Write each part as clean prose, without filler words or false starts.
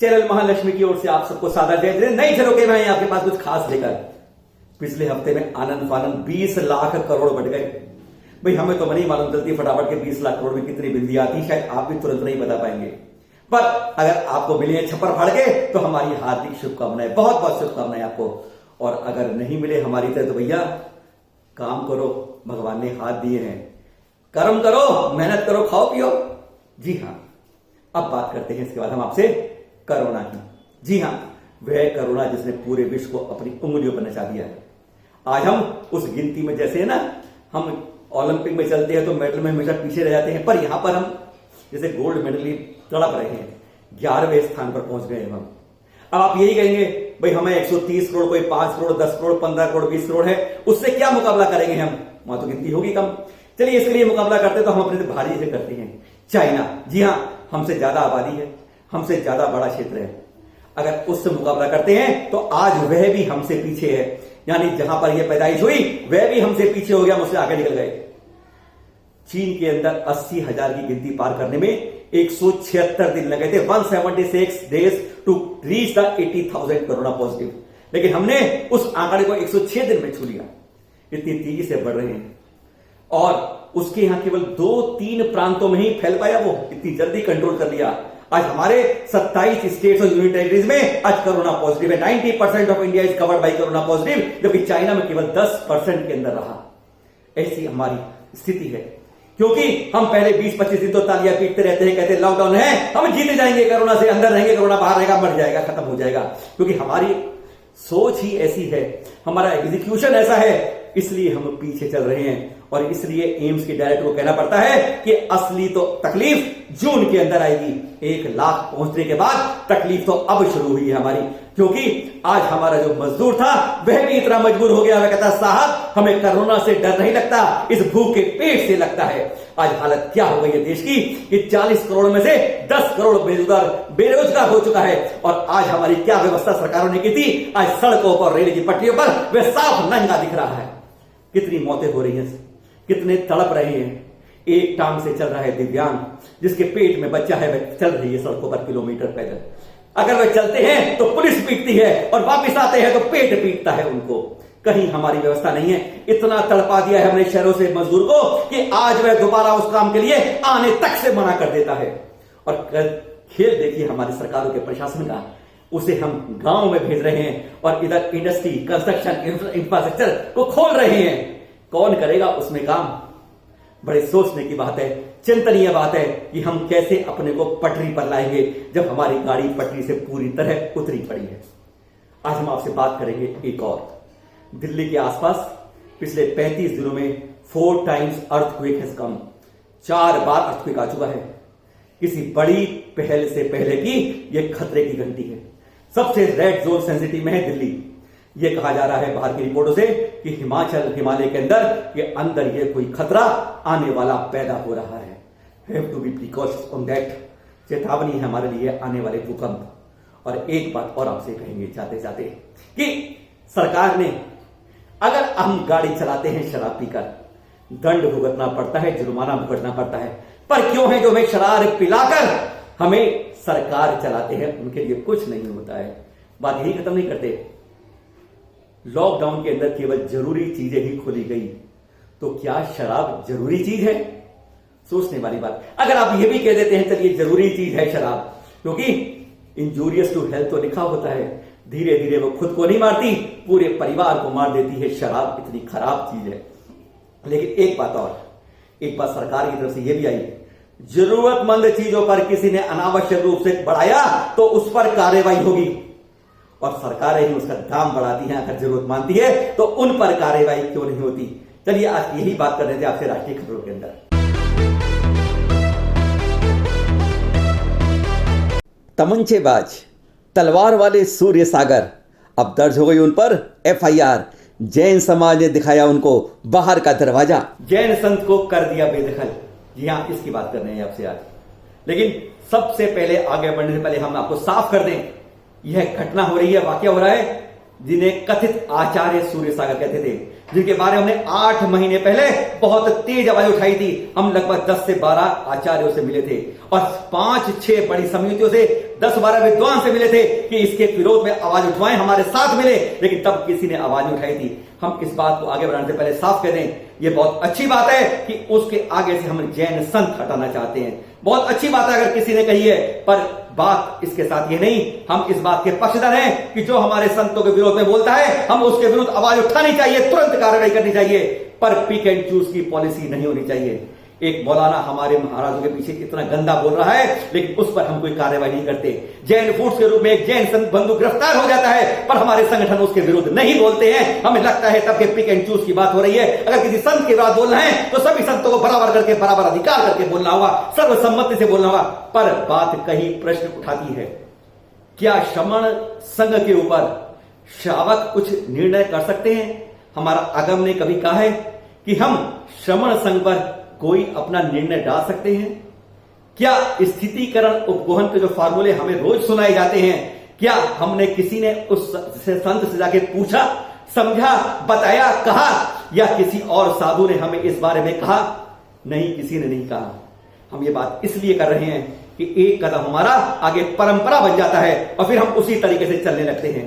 Channel Mahalakshmi की ओर से आप सबको सादर जय जय। नहीं चलो के मैं आपके पास कुछ खास लेकर। पिछले हफ्ते में आनंद फानंद 20 लाख करोड़ बढ़ गए। भाई हमें तो नहीं मालूम चलती फटाफट के 20 लाख करोड़ में कितनी बिंदी आती, शायद आप भी तुरंत नहीं बता पाएंगे। पर अगर आपको मिले हैं छप्पर फाड़ के तो हमारी हार्दिक शुभकामनाएं, बहुत बहुत शुभकामनाएं आपको। और अगर नहीं मिले हमारी तरह तो भैया काम करो, भगवान ने हाथ दिए हैं, कर्म करो, मेहनत करो, खाओ पियो। जी हाँ, अब बात करते हैं इसके बाद हम आपसे कोरोना की। जी हाँ, वह कोरोना जिसने पूरे विश्व को अपनी उंगलियों पर नचा दिया है। आज हम उस गिनती में, जैसे है ना हम ओलंपिक में चलते हैं तो मेडल में हमेशा पीछे रह जाते हैं, पर यहां पर हम जैसे गोल्ड मेडल तड़प रहे हैं, 11वें स्थान पर पहुंच गए हम। अब आप यही कहेंगे भाई हमें 130 करोड़, कोई 5 करोड़, 10 करोड़, 15 करोड़, 20 करोड़ है, उससे क्या मुकाबला करेंगे हम? वहां तो गिनती होगी कम। चलिए इसके लिए मुकाबला करते तो हम अपने से भारी से करते हैं चाइना। जी हाँ, हमसे ज्यादा आबादी है, हमसे ज्यादा बड़ा क्षेत्र है। अगर उससे मुकाबला करते हैं तो आज वह भी हमसे पीछे है, यानी जहां पर यह पैदाइश हुई वह भी हमसे पीछे हो गया, मुझसे आगे निकल गए। चीन के अंदर 80,000 की गिनती पार करने में 176 दिन लगे थे, 176 days to reach the 80,000 corona positive. लेकिन हमने उस आंकड़े को 106 दिन में छू लिया। इतनी तेजी से बढ़ रहे हैं और उसके यहां केवल 2-3 प्रांतों में ही फैल पाया, वो इतनी जल्दी कंट्रोल कर लिया। आज हमारे 27 स्टेट्स और यूनियन टेरिटरीज में आज कोरोना पॉजिटिव है। 90% of India is covered by corona positive, जबकि चाइना में केवल 10% के अंदर रहा। ऐसी हमारी स्थिति है, क्योंकि हम पहले 20-25 दिन तो तालियां पीटते रहते हैं, कहते हैं लॉकडाउन है, हम जीते जाएंगे, कोरोना से अंदर रहेंगे, कोरोना बाहर रहेगा, मर जाएगा, खत्म हो जाएगा। क्योंकि हमारी सोच ही ऐसी है, हमारा एग्जीक्यूशन ऐसा है, इसलिए हम पीछे चल रहे हैं। और इसलिए एम्स के डायरेक्टर को कहना पड़ता है कि असली तो तकलीफ जून के अंदर आएगी। 1 लाख पहुंचने के बाद तकलीफ तो अब शुरू हुई है हमारी, क्योंकि आज हमारा जो मजदूर था वह भी इतना मजबूर हो गया, वह कहता साहब हमें कोरोना से डर नहीं लगता, इस भूख के पेट से लगता है। आज हालत क्या हो गई है देश की कि 40 करोड़ में से 10 करोड़ बेरोजगार हो चुका है। और आज हमारी क्या व्यवस्था सरकारों ने की थी, आज सड़कों पर, रेल की पटरियों पर वह साफ नंगा दिख रहा है। कितनी मौतें हो रही हैं, कितने तड़प रहे हैं। एक टांग से चल रहा है दिव्यांग, जिसके पेट में बच्चा है, वह चल रही है सड़कों पर किलोमीटर पैदल। अगर वे चलते हैं तो पुलिस पीटती है और वापस आते हैं तो पेट पीटता है उनको। कहीं हमारी व्यवस्था नहीं है। इतना तड़पा दिया है हमने शहरों से मजदूर को कि आज वह दोबारा उस काम के लिए आने तक से मना कर देता है। और खेल देखिए हमारी सरकारों के प्रशासन का, उसे हम गांव में भेज रहे हैं और इधर इंडस्ट्री, कंस्ट्रक्शन, इंफ्रास्ट्रक्चर को खोल रहे हैं। कौन करेगा उसमें काम? बड़े सोचने की बात है, चिंतनीय बात है कि हम कैसे अपने को पटरी पर लाएंगे जब हमारी गाड़ी पटरी से पूरी तरह उतरी पड़ी है। आज हम आपसे बात करेंगे एक और। दिल्ली के आसपास पिछले 35 दिनों में 4 टाइम्स अर्थक्वेक हैज कम। 4 बार अर्थक्वेक आ चुका है। किसी बड़ी पहल से पहले की यह खतरे की घंटी है। सबसे रेड जोन सेंसिटिव में है दिल्ली। यह कहा जा रहा है बाहर की रिपोर्टों से कि हिमालय के अंदर यह कोई खतरा आने वाला पैदा हो रहा है। Have to be precautious on that. चेतावनी है हमारे लिए आने वाले भूकंप। और एक बात और आपसे कहेंगे जाते जाते कि सरकार ने, अगर हम गाड़ी चलाते हैं शराब पीकर, दंड भुगतना पड़ता है, जुर्माना भुगतना पड़ता है। पर क्यों है जो हमें शराब पिलाकर हमें सरकार चलाते हैं उनके लिए कुछ नहीं होता है? बात यही खत्म नहीं करते। लॉकडाउन के अंदर केवल जरूरी चीजें ही खोली गई, तो क्या शराब जरूरी चीज है? सोचने वाली बात। अगर आप ये भी कह देते हैं चलिए जरूरी चीज है शराब, क्योंकि इंजूरियस टू हेल्थ तो लिखा होता है, धीरे धीरे वो खुद को नहीं मारती, पूरे परिवार को मार देती है। शराब इतनी खराब चीज है। लेकिन एक बात और, एक बात सरकार की तरफ से यह भी आई, जरूरतमंद चीजों पर किसी ने अनावश्यक रूप से बढ़ाया तो उस पर कार्रवाई होगी। और सरकारें ही उसका दाम बढ़ाती हैं अगर जरूरत मानती है, तो उन पर कार्रवाई क्यों नहीं होती? चलिए आज यही बात कर रहे थे आपसे राष्ट्रीय खबरों के अंदर। तमंचेबाज, तलवार वाले सूर्य सागर, अब दर्ज हो गई उन पर FIR। जैन समाज ने दिखाया उनको बाहर का दरवाजा। जैन संत को कर दिया बेदखल। जी हां, इसकी बात कर रहे हैं आपसे आज। लेकिन सबसे पहले आगे बढ़ने से पहले हम आपको साफ कर दें, यह घटना हो रही है, वाकया हो रहा है जिन्हें कथित आचार्य सूर्य सागर कहते थे, जिनके बारे में हमने 8 महीने पहले बहुत तेज आवाज उठाई थी। हम लगभग 10 से 12 आचार्यों से मिले थे और 5-6 बड़ी समितियों से 10-12 विद्वान से मिले थे कि इसके विरोध में आवाज उठवाएं, हमारे साथ मिले, लेकिन तब किसी ने आवाज नहीं उठाई थी। हम इस बात को आगे बढ़ाने से पहले साफ कह दें, यह बहुत अच्छी बात है कि उसके आगे से हम जैन संत हटाना चाहते हैं। बहुत अच्छी बात है अगर किसी ने कही है, पर बात इसके साथ ये नहीं, हम इस बात के पक्षधर हैं कि जो हमारे संतों के विरोध में बोलता है, हम उसके विरुद्ध आवाज उठानी चाहिए, तुरंत कार्रवाई करनी चाहिए, पर पिक एंड चूज की पॉलिसी नहीं होनी चाहिए। एक मौलाना हमारे महाराजों के पीछे इतना गंदा बोल रहा है, लेकिन उस पर हम कोई कार्रवाई नहीं करते। जैन फूड्स के रूप में एक जैन संत बंधु गिरफ्तार हो जाता है, पर हमारे संगठन उसके विरुद्ध नहीं बोलते हैं। हमें लगता है तब के पिक एंड चूज की बात हो रही है। अगर किसी संत के विरुद्ध बोलना है तो सभी संतों को बराबर करके, बराबर अधिकार करके बोलना होगा, सर्वसम्मति से बोलना होगा। पर बात कहीं प्रश्न उठाती है, क्या श्रमण संघ के ऊपर श्रावक कुछ निर्णय कर सकते हैं? हमारा आगम ने कभी कहा है कि हम श्रमण संघ पर कोई अपना निर्णय डाल सकते हैं? क्या स्थितिकरण उपगोहन के जो फार्मूले हमें रोज सुनाए जाते हैं, क्या हमने किसी ने उस संत से जाके पूछा, समझा, बताया, कहा, या किसी और साधु ने हमें इस बारे में कहा? नहीं, किसी ने नहीं कहा। हम ये बात इसलिए कर रहे हैं कि एक कदम हमारा आगे परंपरा बन जाता है और फिर हम उसी तरीके से चलने लगते हैं।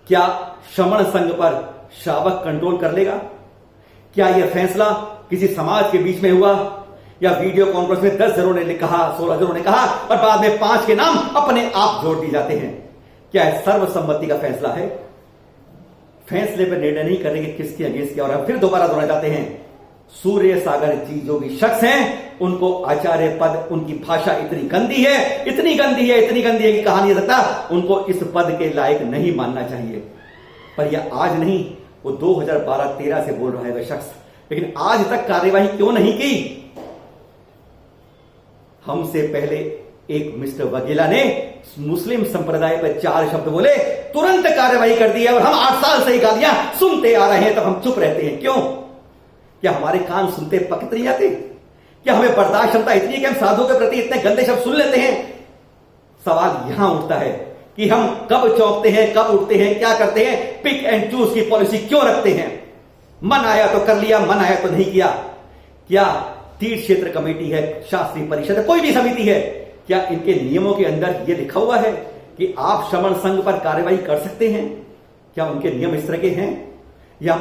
क्या श्रमण संघ पर श्रावक कंट्रोल कर लेगा? क्या यह फैसला किसी समाज के बीच में हुआ, या वीडियो कॉन्फ्रेंस में 10 जनों ने कहा, 16 जनों ने कहा और बाद में 5 के नाम अपने आप जोड़ दिए जाते हैं? क्या यह सर्वसम्मति का फैसला है? फैसले पर निर्णय नहीं करने के किसके अगेंस्ट किया। और हम फिर दोबारा दोहराना चाहते हैं, सूर्य सागर जी जो भी शख्स हैं, उनको आचार्य पद, उनकी भाषा इतनी गंदी है, इतनी गंदी है, इतनी गंदी है कि कहा नहीं सकता, उनको इस पद के लायक नहीं मानना चाहिए। पर यह आज नहीं, वो 2012-13 से बोल रहा है वह शख्स, लेकिन आज तक कार्यवाही क्यों नहीं की? हमसे पहले एक मिस्टर वगेला ने मुस्लिम संप्रदाय पर 4 शब्द बोले, तुरंत कार्यवाही कर दी है, और हम 8 साल से ही गालियां सुनते आ रहे हैं, तब हम चुप रहते हैं। क्यों? क्या हमारे कान सुनते पकत नहीं जाते? क्या हमें बर्दाश्त क्षमता इतनी है कि हम साधुओं के प्रति इतने गंदे शब्द सुन लेते हैं? सवाल यहां उठता है कि हम कब चौंकते हैं, कब उठते हैं, क्या करते हैं? पिक एंड चूज की पॉलिसी क्यों रखते हैं? मन आया तो कर लिया, मन आया तो नहीं किया। क्या तीर्थ क्षेत्र कमेटी है, शास्त्रीय परिषद है, कोई भी समिति है, क्या इनके नियमों के अंदर यह लिखा हुआ है कि आप श्रमण संघ पर कार्रवाई कर सकते हैं? क्या उनके नियम इस तरह के हैं, या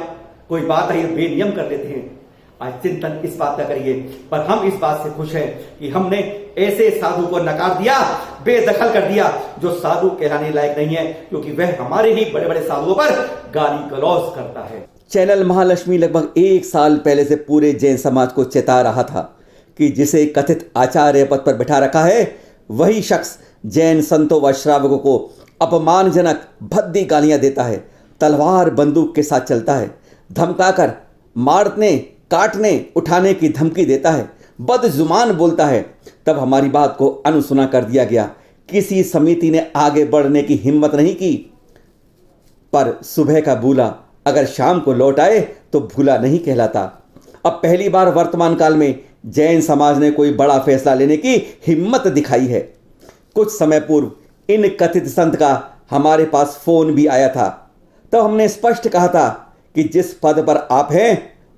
कोई बात है बेनियम कर देते हैं? आज चिंतन इस बात का करिए। पर हम इस बात से खुश हैं कि हमने ऐसे साधु को नकार दिया, बेदखल कर दिया, जो साधु कहलाने लायक नहीं है, क्योंकि वह हमारे ही बड़े बड़े साधुओं पर गाली गलौज करता है। चैनल महालक्ष्मी लगभग 1 साल पहले से पूरे जैन समाज को चेता रहा था कि जिसे कथित आचार्य पद पर बैठा रखा है, वही शख्स जैन संतों व श्रावकों को अपमानजनक भद्दी गालियां देता है, तलवार बंदूक के साथ चलता है, धमकाकर मारने, काटने, उठाने की धमकी देता है, बदजुबान बोलता है। तब हमारी बात को अनसुना कर दिया गया। किसी समिति ने आगे बढ़ने की हिम्मत नहीं की। पर सुबह का भूला अगर शाम को लौट आए तो भूला नहीं कहलाता। अब पहली बार वर्तमान काल में जैन समाज ने कोई बड़ा फैसला लेने की हिम्मत दिखाई है। कुछ समय पूर्व इन कथित संत का हमारे पास फोन भी आया था। तब हमने स्पष्ट कहा था कि जिस पद पर आप हैं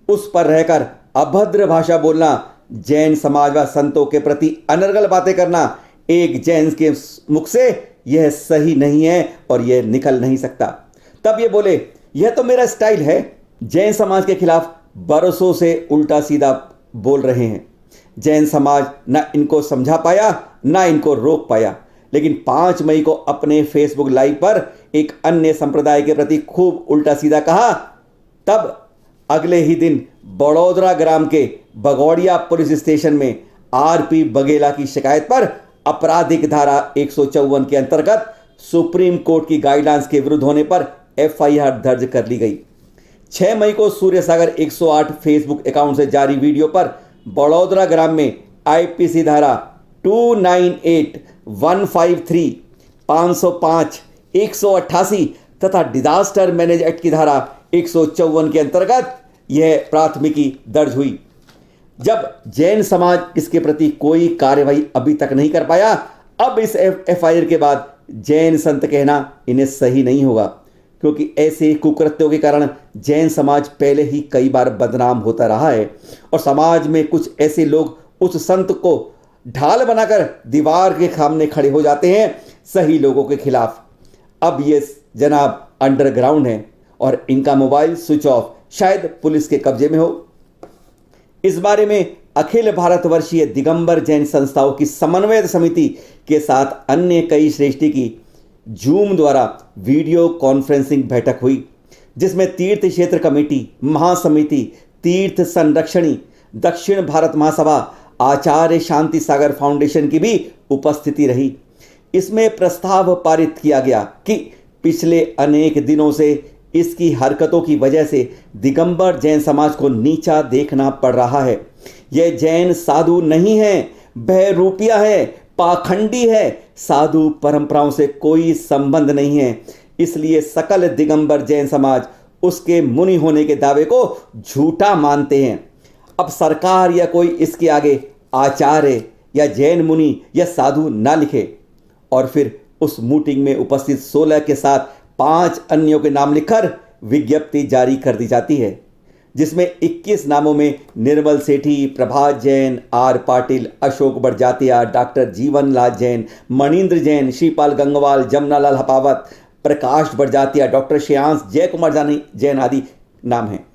उस पर रहकर अभद्र भाषा बोलना, जैन समाज व संतों के प्रति अनर्गल बातें करना एक जैन के मुख से यह सही नहीं है और यह निकल नहीं सकता। तब ये बोले, यह तो मेरा स्टाइल है। जैन समाज के खिलाफ बरसों से उल्टा सीधा बोल रहे हैं। जैन समाज न इनको समझा पाया, न इनको रोक पाया। लेकिन 5 मई को अपने फेसबुक लाइव पर एक अन्य संप्रदाय के प्रति खूब उल्टा सीधा कहा। तब अगले ही दिन बड़ौदरा ग्राम के बगौड़िया पुलिस स्टेशन में आरपी बघेला की शिकायत पर आपराधिक धारा 154 के अंतर्गत सुप्रीम कोर्ट की गाइडलाइंस के विरुद्ध होने पर एफआईआर दर्ज कर ली गई। 6 मई को सूर्य सागर 108 फेसबुक अकाउंट से जारी वीडियो पर बड़ौदरा ग्राम में आईपीसी धारा 298, 153, 505, 188 तथा डिजास्टर मैनेज एक्ट की धारा 154 के अंतर्गत यह प्राथमिकी दर्ज हुई। जब जैन समाज इसके प्रति कोई कार्यवाही अभी तक नहीं कर पाया, अब इस एफआईआर के बाद जैन संत कहना इन्हें सही नहीं होगा, क्योंकि ऐसे कुकृत्यों के कारण जैन समाज पहले ही कई बार बदनाम होता रहा है और समाज में कुछ ऐसे लोग उस संत को ढाल बनाकर दीवार के सामने खड़े हो जाते हैं सही लोगों के खिलाफ। अब ये जनाब अंडरग्राउंड है और इनका मोबाइल स्विच ऑफ, शायद पुलिस के कब्जे में हो। इस बारे में अखिल भारतवर्षीय दिगंबर जैन संस्थाओं की समन्वय समिति के साथ अन्य कई श्रेष्ठी की जूम द्वारा वीडियो कॉन्फ्रेंसिंग बैठक हुई, जिसमें तीर्थ क्षेत्र कमेटी, महासमिति, तीर्थ संरक्षणी, दक्षिण भारत महासभा, आचार्य शांति सागर फाउंडेशन की भी उपस्थिति रही। इसमें प्रस्ताव पारित किया गया कि पिछले अनेक दिनों से इसकी हरकतों की वजह से दिगंबर जैन समाज को नीचा देखना पड़ रहा है। यह जैन साधु नहीं है, बहरूपिया है, पाखंडी है, साधु परंपराओं से कोई संबंध नहीं है। इसलिए सकल दिगंबर जैन समाज उसके मुनि होने के दावे को झूठा मानते हैं। अब सरकार या कोई इसके आगे आचार्य या जैन मुनि या साधु ना लिखे और फिर उस मीटिंग में उपस्थित 16 के साथ 5 अन्यों के नाम लिखकर विज्ञप्ति जारी कर दी जाती है, जिसमें 21 नामों में Nirmal Sethi, Prabhat Jain, R Patil, Ashok Barjatiya, doctor Jeevanlal Jain, Manindra Jain, Shripal Gangwal, Jamunalal Hapawat, Prakash Barjatiya, doctor Shreyansh, Jay Kumar Jain आदि नाम हैं।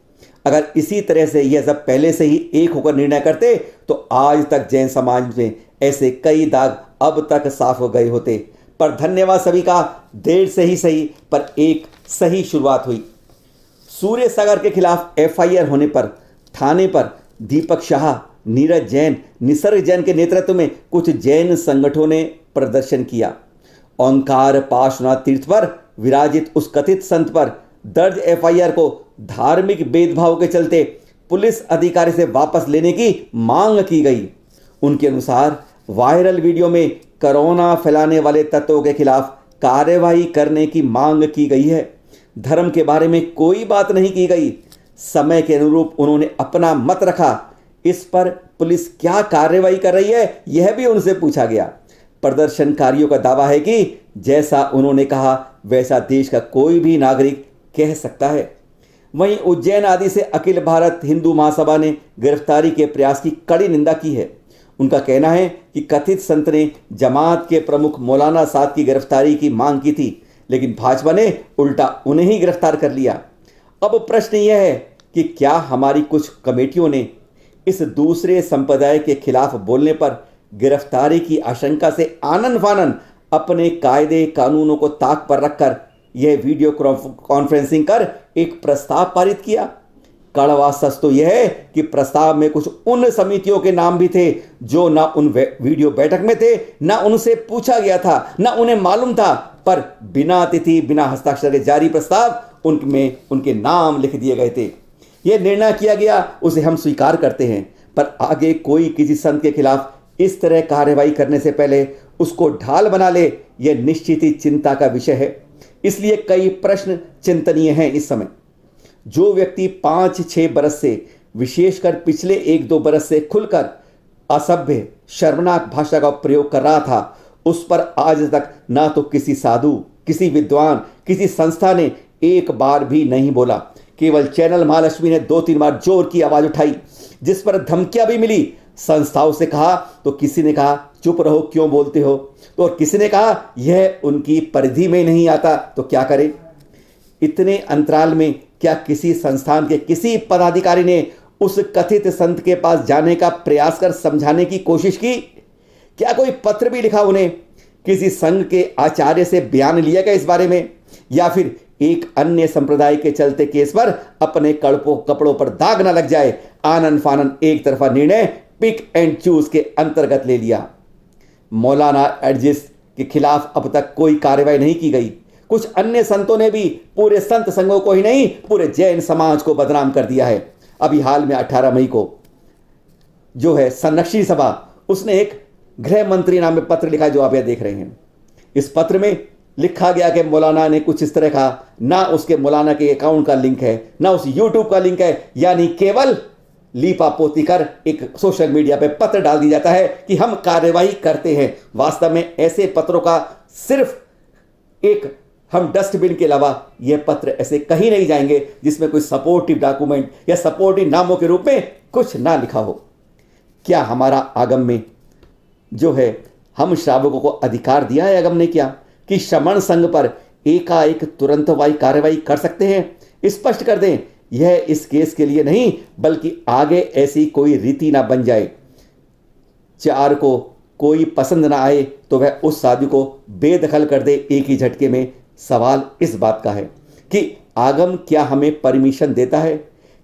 अगर इसी तरह से यह सब पहले से ही एक होकर निर्णय करते तो आज तक जैन समाज में ऐसे कई दाग अब तक साफ हो गए होते। पर धन्यवाद सभी का, देर से ही सही पर एक सही शुरुआत हुई। सूर्य सागर के खिलाफ एफआईआर होने पर थाने पर दीपक शाह, नीरज जैन, निसर्ग जैन के नेतृत्व में कुछ जैन संगठनों ने प्रदर्शन किया। ओंकार पार्श्वनाथ तीर्थ पर विराजित उस कथित संत पर दर्ज एफआईआर को धार्मिक भेदभाव के चलते पुलिस अधिकारी से वापस लेने की मांग की गई। उनके अनुसार वायरल वीडियो में कोरोना फैलाने वाले तत्वों के खिलाफ कार्यवाही करने की मांग की गई है। धर्म के बारे में कोई बात नहीं की गई। समय के अनुरूप उन्होंने अपना मत रखा। इस पर पुलिस क्या कार्यवाही कर रही है यह भी उनसे पूछा गया। प्रदर्शनकारियों का दावा है कि जैसा उन्होंने कहा वैसा देश का कोई भी नागरिक कह सकता है। वहीं उज्जैन आदि से अखिल भारत हिंदू महासभा ने गिरफ्तारी के प्रयास की कड़ी निंदा की है। उनका कहना है कि कथित संत ने जमात के प्रमुख मौलाना साद की गिरफ्तारी की मांग की थी, लेकिन भाजपा ने उल्टा उन्हें ही गिरफ्तार कर लिया। अब प्रश्न यह है कि क्या हमारी कुछ कमेटियों ने इस दूसरे संप्रदाय के खिलाफ बोलने पर गिरफ्तारी की आशंका से आनन फानन अपने कायदे कानूनों को ताक पर रखकर यह वीडियो कॉन्फ्रेंसिंग कर एक प्रस्ताव पारित किया? कड़वा सच तो यह है कि प्रस्ताव में कुछ उन समितियों के नाम भी थे जो ना उन वीडियो बैठक में थे, ना उनसे पूछा गया था, ना उन्हें मालूम था, पर बिना तिथि बिना हस्ताक्षर के जारी प्रस्ताव उनमें उनके नाम लिख दिए गए थे। यह निर्णय किया गया उसे हम स्वीकार करते हैं, पर आगे कोई किसी संत के खिलाफ इस तरह कार्रवाई करने से पहले उसको ढाल बना ले, यह निश्चित ही चिंता का विषय है। इसलिए कई प्रश्न चिंतनीय हैं इस समय। जो व्यक्ति 5-6 बरस से, विशेषकर पिछले 1-2 बरस से खुलकर असभ्य शर्मनाक भाषा का प्रयोग कर रहा था, उस पर आज तक ना तो किसी साधु, किसी विद्वान, किसी संस्था ने एक बार भी नहीं बोला। केवल चैनल महालक्ष्मी ने 2-3 बार जोर की आवाज उठाई, जिस पर धमकियां भी मिली। संस्थाओं से कहा तो किसी ने कहा चुप रहो, क्यों बोलते हो, तो और किसी ने कहा यह उनकी परिधि में नहीं आता तो क्या करें। इतने अंतराल में क्या किसी संस्थान के किसी पदाधिकारी ने उस कथित संत के पास जाने का प्रयास कर समझाने की कोशिश की? क्या कोई पत्र भी लिखा उन्हें? किसी संघ के आचार्य से बयान लिया गया इस बारे में? या फिर एक अन्य संप्रदाय के चलते केस पर अपने कपड़ों पर दाग न लग जाए, आनन फानन एक तरफा निर्णय पिक एंड चूज के अंतर्गत ले लिया? मौलाना एडजिस के खिलाफ अब तक कोई कार्रवाई नहीं की गई। कुछ अन्य संतों ने भी पूरे संत संघों को ही नहीं, पूरे जैन समाज को बदनाम कर दिया है। अभी हाल में 18 मई को जो है संरक्षणी सभा, उसने एक गृह मंत्री नाम में पत्र लिखा जो आप यह देख रहे हैं। इस पत्र में लिखा गया कि मौलाना ने कुछ इस तरह कहा, ना उसके मौलाना के अकाउंट का लिंक है, ना उस यूट्यूब का लिंक है, यानी केवल लीपा पोती कर एक सोशल मीडिया पे पत्र डाल दिया जाता है कि हम कार्यवाही करते हैं। वास्तव में ऐसे पत्रों का सिर्फ एक हम डस्टबिन के अलावा यह पत्र ऐसे कहीं नहीं जाएंगे जिसमें कोई सपोर्टिव डॉक्यूमेंट या सपोर्टिव नामों के रूप में कुछ ना लिखा हो। क्या हमारा आगम में जो है, हम श्रावकों को अधिकार दिया है आगम ने क्या कि श्रमण संघ पर एकाएक तुरंत कार्रवाई कर सकते हैं? स्पष्ट कर दें, यह इस केस के लिए नहीं बल्कि आगे ऐसी कोई रीति ना बन जाए, चार को कोई पसंद ना आए तो वह उस शादी को बेदखल कर दे एक ही झटके में। सवाल इस बात का है कि आगम क्या हमें परमिशन देता है?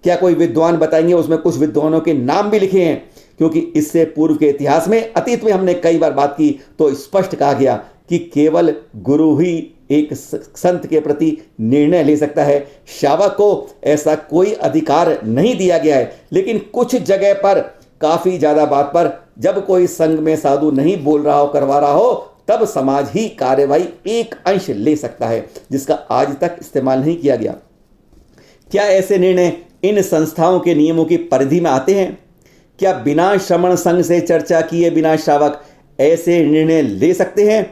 क्या कोई विद्वान बताएंगे? उसमें कुछ विद्वानों के नाम भी लिखे हैं, क्योंकि इससे पूर्व के इतिहास में, अतीत में हमने कई बार बात की तो स्पष्ट कहा गया कि केवल गुरु ही एक संत के प्रति निर्णय ले सकता है, श्रावक को ऐसा कोई अधिकार नहीं दिया गया है। लेकिन कुछ जगह पर काफी ज्यादा बात पर जब कोई संघ में साधु नहीं बोल रहा हो, करवा रहा हो, तब समाज ही कार्यवाही एक अंश ले सकता है, जिसका आज तक इस्तेमाल नहीं किया गया। क्या ऐसे निर्णय इन संस्थाओं के नियमों की परिधि में आते हैं? क्या बिना श्रमण संघ से चर्चा किए बिना श्रावक ऐसे निर्णय ले सकते हैं?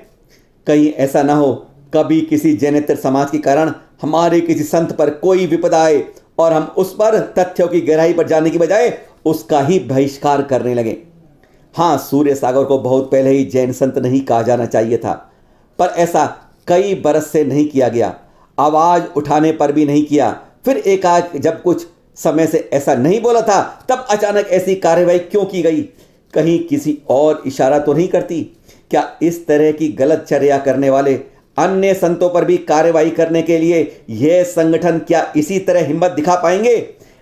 कहीं ऐसा ना हो कभी किसी जैनेतर समाज के कारण हमारे किसी संत पर कोई विपदा आए और हम उस पर तथ्यों की गहराई पर जाने की बजाय उसका ही बहिष्कार करने लगे। हाँ, सूर्य सागर को बहुत पहले ही जैन संत नहीं कहा जाना चाहिए था, पर ऐसा कई बरस से नहीं किया गया, आवाज उठाने पर भी नहीं किया। फिर एकाएक जब कुछ समय से ऐसा नहीं बोला था, तब अचानक ऐसी कार्यवाही क्यों की गई? कहीं किसी और इशारा तो नहीं करती? क्या इस तरह की गलत चर्या करने वाले अन्य संतों पर भी कार्यवाही करने के लिए यह संगठन क्या इसी तरह हिम्मत दिखा पाएंगे?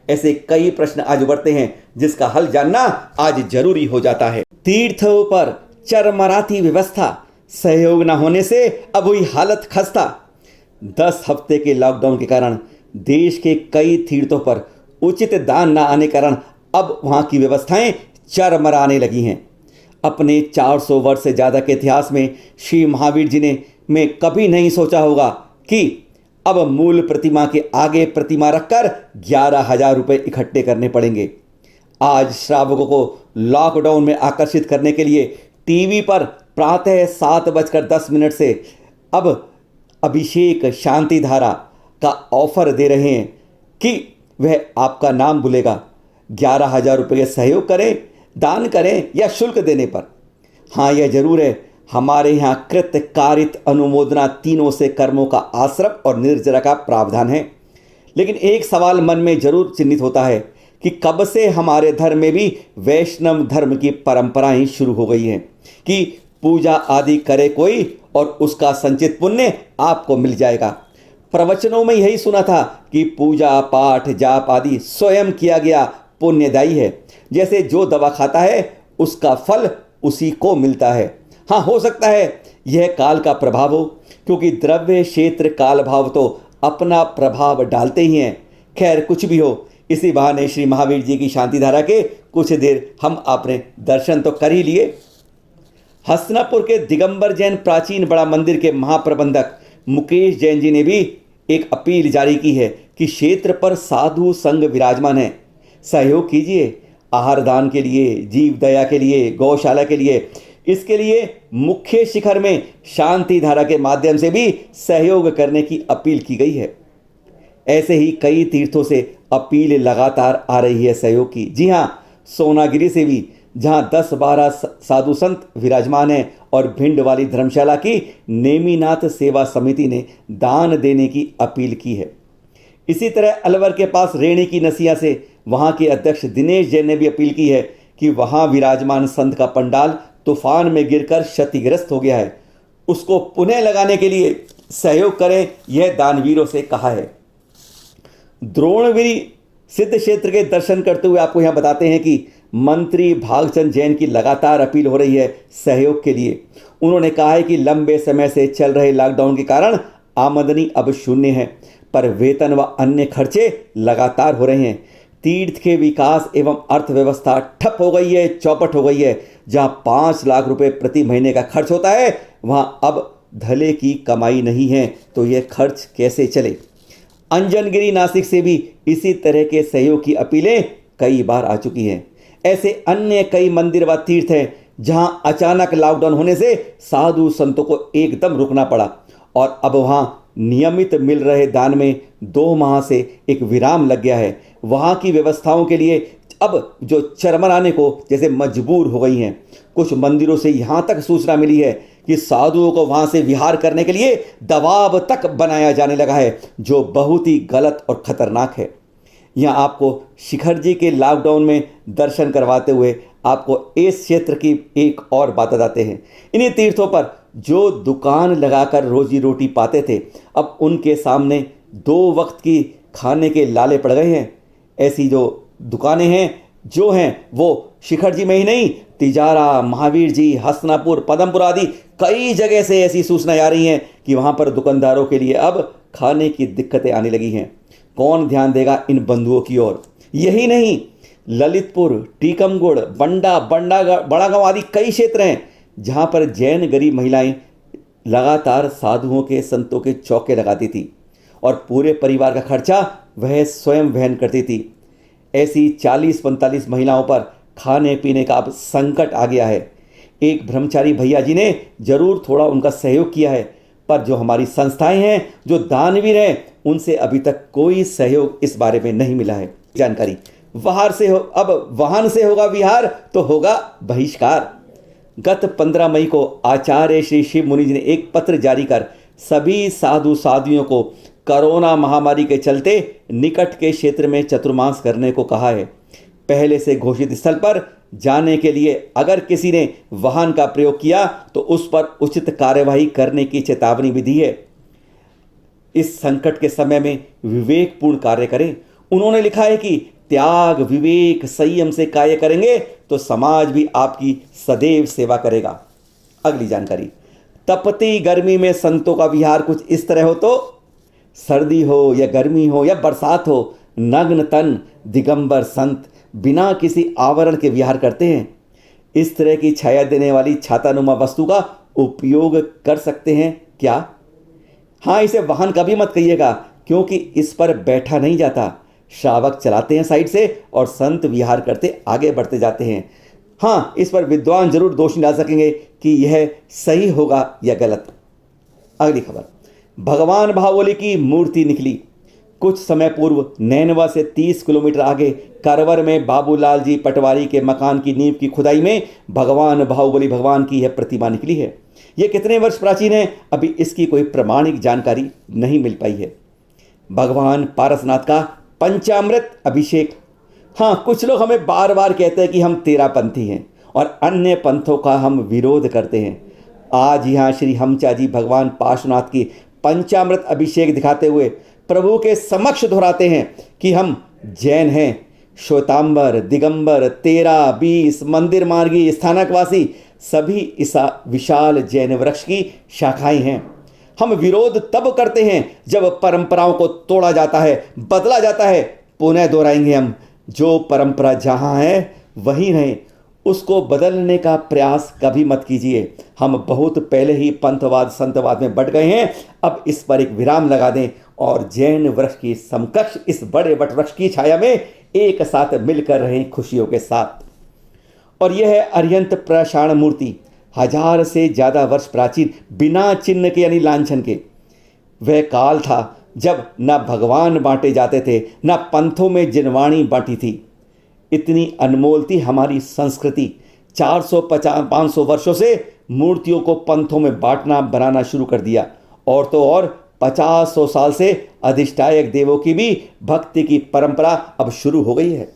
ऐसे कई प्रश्न आज उभरते हैं, जिसका हल जानना आज जरूरी हो जाता है। तीर्थों पर चरमराती व्यवस्था, सहयोग न होने से अब हुई हालत खस्ता। 10 हफ्ते के लॉकडाउन के कारण देश के कई तीर्थों पर उचित दान न आने कारण अब वहां की व्यवस्थाएं चरमराने लगी हैं। अपने 400 वर्ष से ज़्यादा के इतिहास में श्री महावीर जी ने कभी नहीं सोचा होगा कि अब मूल प्रतिमा के आगे प्रतिमा रखकर 11,000 रुपये इकट्ठे करने पड़ेंगे। आज श्रावकों को लॉकडाउन में आकर्षित करने के लिए टीवी पर प्रातः 7:10 से अब अभिषेक शांति धारा का ऑफर दे रहे हैं कि वह आपका नाम भूलेगा। 11,000 रुपये सहयोग करें, दान करें या शुल्क देने पर। हाँ, यह जरूर है, हमारे यहाँ कृत कारित अनुमोदना तीनों से कर्मों का आश्रम और निर्जरा का प्रावधान है। लेकिन एक सवाल मन में जरूर चिन्हित होता है कि कब से हमारे धर्म में भी वैष्णव धर्म की परंपराएं शुरू हो गई हैं कि पूजा आदि करे कोई और उसका संचित पुण्य आपको मिल जाएगा। प्रवचनों में यही सुना था कि पूजा पाठ जाप आदि स्वयं किया गया पुण्यदायी है, जैसे जो दवा खाता है उसका फल उसी को मिलता है। हाँ, हो सकता है यह काल का प्रभाव हो, क्योंकि द्रव्य क्षेत्र काल भाव तो अपना प्रभाव डालते ही हैं। खैर, कुछ भी हो, इसी बहाने श्री महावीर जी की शांति धारा के कुछ देर हम अपने दर्शन तो कर ही लिए। हसनापुर के दिगंबर जैन प्राचीन बड़ा मंदिर के महाप्रबंधक मुकेश जैन जी ने भी एक अपील जारी की है कि क्षेत्र पर साधु संघ विराजमान है, सहयोग कीजिए। आहार दान के लिए, जीव दया के लिए, गौशाला के लिए, इसके लिए मुख्य शिखर में शांति धारा के माध्यम से भी सहयोग करने की अपील की गई है। ऐसे ही कई तीर्थों से अपील लगातार आ रही है सहयोग की। जी हाँ, सोनागिरी से भी, जहां 10-12 साधु संत विराजमान हैं, और भिंड वाली धर्मशाला की नेमीनाथ सेवा समिति ने दान देने की अपील की है। इसी तरह अलवर के पास रेणी की नसिया से वहां के अध्यक्ष दिनेश जैन ने भी अपील की है कि वहां विराजमान संत का पंडाल तूफान में गिरकर क्षतिग्रस्त हो गया है, उसको पुनः लगाने के लिए सहयोग करें, यह दानवीरों से कहा है। द्रोणगिरी सिद्ध क्षेत्र के दर्शन करते हुए आपको यहां बताते हैं कि मंत्री भागचंद जैन की लगातार अपील हो रही है सहयोग के लिए। उन्होंने कहा है कि लंबे समय से चल रहे लॉकडाउन के कारण आमदनी अब शून्य है, पर वेतन व अन्य खर्चे लगातार हो रहे हैं। तीर्थ के विकास एवं अर्थव्यवस्था ठप हो गई है, चौपट हो गई है। जहां 5 लाख रुपए प्रति महीने का खर्च होता है, वहां अब धले की कमाई नहीं है, तो यह खर्च कैसे चले। अंजनगिरी नासिक से भी इसी तरह के सहयोग की अपीलें कई बार आ चुकी हैं। ऐसे अन्य कई मंदिर व तीर्थ हैं जहां अचानक लॉकडाउन होने से साधु संतों को एकदम रुकना पड़ा और अब वहां नियमित मिल रहे दान में 2 माह से एक विराम लग गया है। वहाँ की व्यवस्थाओं के लिए अब जो चरमराने को जैसे मजबूर हो गई हैं। कुछ मंदिरों से यहाँ तक सूचना मिली है कि साधुओं को वहाँ से विहार करने के लिए दबाव तक बनाया जाने लगा है, जो बहुत ही गलत और खतरनाक है। यहाँ आपको शिखर जी के लॉकडाउन में दर्शन करवाते हुए आपको इस क्षेत्र की एक और बात बताते हैं। इन्हीं तीर्थों पर जो दुकान लगाकर रोजी रोटी पाते थे, अब उनके सामने 2 वक्त की खाने के लाले पड़ गए हैं। ऐसी जो दुकानें हैं जो हैं वो शिखर जी में ही नहीं, तिजारा, महावीर जी, हसनापुर, पदमपुर आदि कई जगह से ऐसी सूचनाएं आ रही हैं कि वहाँ पर दुकानदारों के लिए अब खाने की दिक्कतें आने लगी हैं। कौन ध्यान देगा इन बंधुओं की ओर? यही नहीं, ललितपुर, टीकमगढ़, बड़ा गांव आदि कई क्षेत्र हैं जहाँ पर जैन गरीब महिलाएं लगातार साधुओं के संतों के चौके लगाती थी और पूरे परिवार का खर्चा वह स्वयं वहन करती थी। ऐसी 40-45 महिलाओं पर खाने पीने का अब संकट आ गया है। एक ब्रह्मचारी भैया जी ने जरूर थोड़ा उनका सहयोग किया है, पर जो हमारी संस्थाएं हैं, जो दानवीर हैं, उनसे अभी तक कोई सहयोग इस बारे में नहीं मिला है। जानकारी अब वाहन से होगा विहार तो होगा बहिष्कार। गत 15 मई को आचार्य श्री शिव मुनि जी ने एक पत्र जारी कर सभी साधु साध्वियों को कोरोना महामारी के चलते निकट के क्षेत्र में चतुर्मास करने को कहा है। पहले से घोषित स्थल पर जाने के लिए अगर किसी ने वाहन का प्रयोग किया तो उस पर उचित कार्यवाही करने की चेतावनी भी दी है। इस संकट के समय में विवेकपूर्ण कार्य करें। उन्होंने लिखा है कि त्याग, विवेक, संयम से कार्य करेंगे तो समाज भी आपकी सदैव सेवा करेगा। अगली जानकारी, तपती गर्मी में संतों का विहार कुछ इस तरह हो तो सर्दी हो या गर्मी हो या बरसात हो, नग्न तन दिगंबर संत बिना किसी आवरण के विहार करते हैं। इस तरह की छाया देने वाली छातानुमा वस्तु का उपयोग कर सकते हैं क्या? हाँ, इसे वाहन कभी मत कहिएगा, क्योंकि इस पर बैठा नहीं जाता। श्रावक चलाते हैं साइड से और संत विहार करते आगे बढ़ते जाते हैं। हाँ, इस पर विद्वान जरूर दोष डाल सकेंगे कि यह सही होगा या गलत। अगली खबर, भगवान बाहुबली की मूर्ति निकली। कुछ समय पूर्व नैनवा से 30 किलोमीटर आगे करवर में बाबूलाल जी पटवारी के मकान की नींव की खुदाई में भगवान बाहुबली भगवान की यह प्रतिमा निकली है। यह कितने वर्ष प्राचीन है, अभी इसकी कोई प्रमाणिक जानकारी नहीं मिल पाई है। भगवान पारसनाथ का पंचामृत अभिषेक। हाँ, कुछ लोग हमें बार बार कहते हैं कि हम तेरापंथी हैं और अन्य पंथों का हम विरोध करते हैं। आज यहाँ श्री हमचा जी भगवान पार्श्वनाथ की पंचामृत अभिषेक दिखाते हुए प्रभु के समक्ष दोहराते हैं कि हम जैन हैं। श्वेतांबर, दिगंबर, 13, 20 मंदिर मार्गी, स्थानकवासी सभी इस विशाल जैन वृक्ष की शाखाएं हैं। हम विरोध तब करते हैं जब परंपराओं को तोड़ा जाता है, बदला जाता है। पुनः दोहराएंगे हम, जो परंपरा जहां है वहीं रहे, उसको बदलने का प्रयास कभी मत कीजिए। हम बहुत पहले ही पंथवाद संतवाद में बढ़ गए हैं। अब इस पर एक विराम लगा दें और जैन वृक्ष की समकक्ष इस बड़े वट वृक्ष की छाया में एक साथ मिलकर रहें खुशियों के साथ। और यह है अरिहंत प्रशाण मूर्ति, 1000 से ज़्यादा वर्ष प्राचीन, बिना चिन्ह के यानी लांछन के। वह काल था जब न भगवान बांटे जाते थे, न पंथों में जिनवाणी बांटी थी। इतनी अनमोल थी हमारी संस्कृति। 450-500 वर्षों से मूर्तियों को पंथों में बांटना बनाना शुरू कर दिया। और तो और 50-100 साल से अधिष्ठायक देवों की भी भक्ति की परंपरा अब शुरू हो गई है।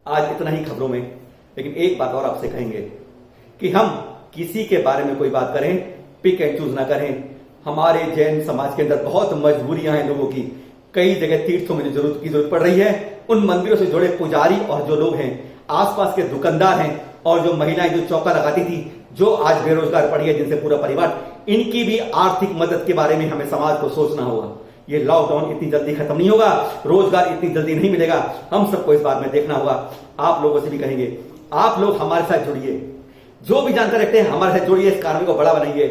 आज इतना ही खबरों में, लेकिन एक बात और आपसे कहेंगे कि हम किसी के बारे में कोई बात करें, पिक एंड चूज ना करें। हमारे जैन समाज के अंदर बहुत मजबूरियां हैं लोगों की। कई जगह तीर्थों में जो जरूरत पड़ रही है, उन मंदिरों से जुड़े पुजारी और जो लोग हैं, आसपास के दुकानदार हैं और जो महिलाएं जो चौका लगाती थी, जो आज बेरोजगार पड़ी है, जिनसे पूरा परिवार, इनकी भी आर्थिक मदद के बारे में हमें समाज को सोचना होगा। ये लॉकडाउन इतनी जल्दी खत्म नहीं होगा, रोजगार इतनी जल्दी नहीं मिलेगा। हम सबको इस बात में देखना होगा। आप लोगों से भी कहेंगे, आप लोग हमारे साथ जुड़िए, जो भी जानकारी रखते हैं हमारे साथ जुड़िए, इस कार्य को बड़ा बनाइए।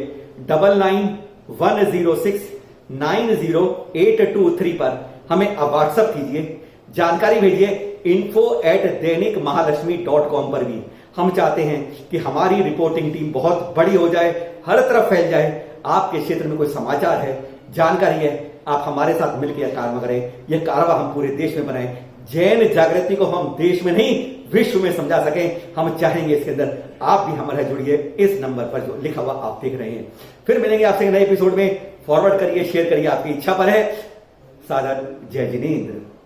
9911069082 पर हमें व्हाट्सएप कीजिए, जानकारी भेजिए। info@दैनिकमहालक्ष्मी.com पर भी हम चाहते हैं कि हमारी रिपोर्टिंग टीम बहुत बड़ी हो जाए, हर तरफ फैल जाए। आपके क्षेत्र में कोई समाचार है, जानकारी है, आप हमारे साथ मिलकर यह कारवा करें, यह कारवा हम पूरे देश में बनाएं, जैन जागृति को हम देश में नहीं विश्व में समझा सकें। हम चाहेंगे इसके अंदर आप भी हमारे जुड़िए इस नंबर पर जो लिखा हुआ आप देख रहे हैं। फिर मिलेंगे आपसे नए एपिसोड में। फॉरवर्ड करिए, शेयर करिए, आपकी इच्छा पर है। सादर जय जिनेंद्र।